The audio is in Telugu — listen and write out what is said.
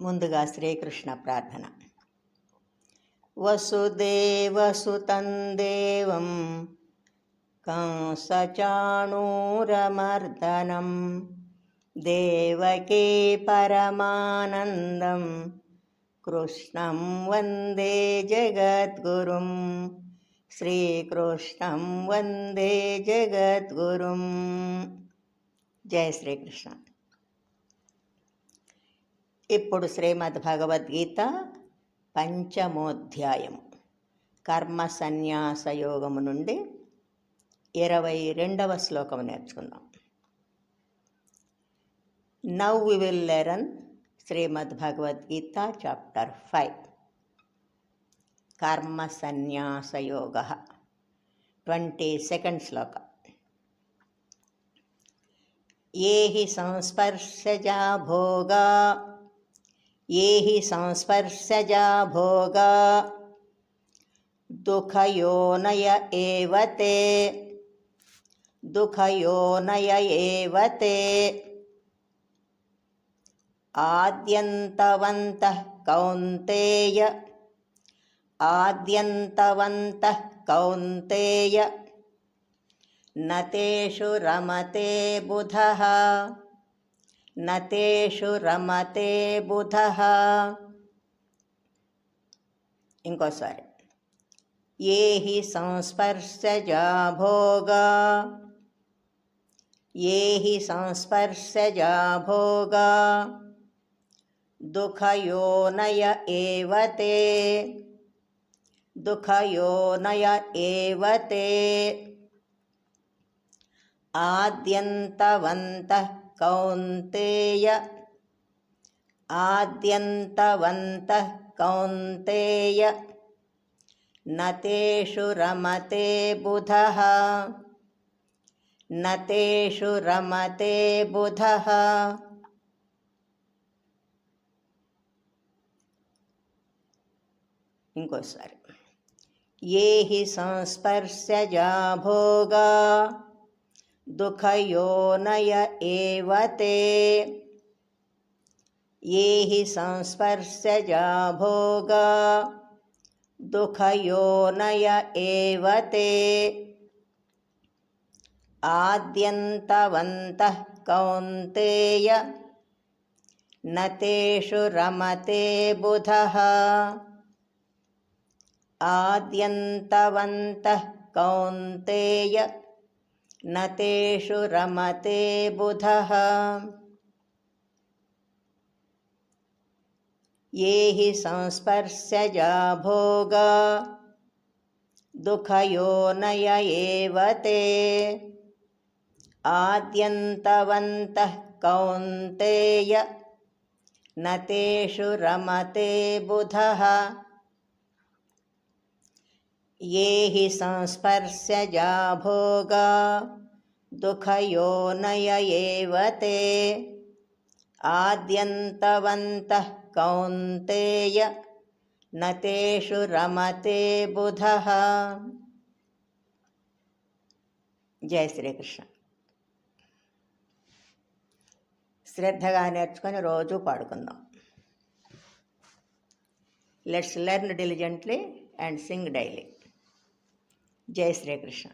ముందుగా శ్రీకృష్ణ ప్రార్థన. వసుదేవసుతం దేవం కంసచాణూరమర్దనం దేవకీ పరమానందం కృష్ణం వందే జగద్గురుం. శ్రీకృష్ణం వందే జగద్గురుం. జయ శ్రీకృష్ణ. ఇప్పుడు శ్రీమద్ భగవద్గీత పంచమోధ్యాయము కర్మ సన్యాస యోగము నుండి 22వ శ్లోకము నేర్చుకుందాం. Now we will learn Shrimad Bhagavad Gita chapter 5 Karma సన్యాస యోగ 22nd శ్లోక. ఏ హి సంస్పర్శజా భోగా ये हि संस्पर्शजा भोगा दुःखयोनय एव ते दुःखयोनय एव ते आद्यन्तवन्तः कौन्तेय आद्यन्तवन्तः कौन्तेय न तेषु रमते बुधः నతేషు రమతే బుధః. ఇంకోసారి. ఏ హి సంస్పర్శజా భోగా ఏ హి సంస్పర్శజా భోగా దుఃఖయోనయ ఏవ తే దుఃఖయోనయ ఏవ తే ఆద్యంతవంతః కౌంతేయ ఆద్యంతవంతః కౌంతేయ నతేషు రమతే బుధః నతేషు రమతే బుధః. ఇంకోసారి. ఏ హి సంస్పర్శజా భోగా दुःखयोनय एव ते ये हि संस्पर्शजा भोगा दुःखयोनय एव ते आद्यन्तवन्तः कौन्तेय न तेषु रमते बुधः आद्यन्तवन्तः कौन्तेय నతేషు రమతే బుధః. ఏ హి సంస్పర్శజా భోగా దుఃఖయోనయ ఏవ తే ఆద్యంతవంతః కౌంతేయ నతేషు రమతే బుధః. ఏ హి సంస్పర్శజా భోగా దుఃఖయోనయ ఏవ తే ఆద్యంతవంతః కౌంతేయ నతేషు రమతే బుధః. జయ శ్రీకృష్ణ. శ్రద్ధగా నేర్చుకొని రోజు పాడుకుందాం. Let's learn diligently and sing daily. జై శ్రీకృష్ణ.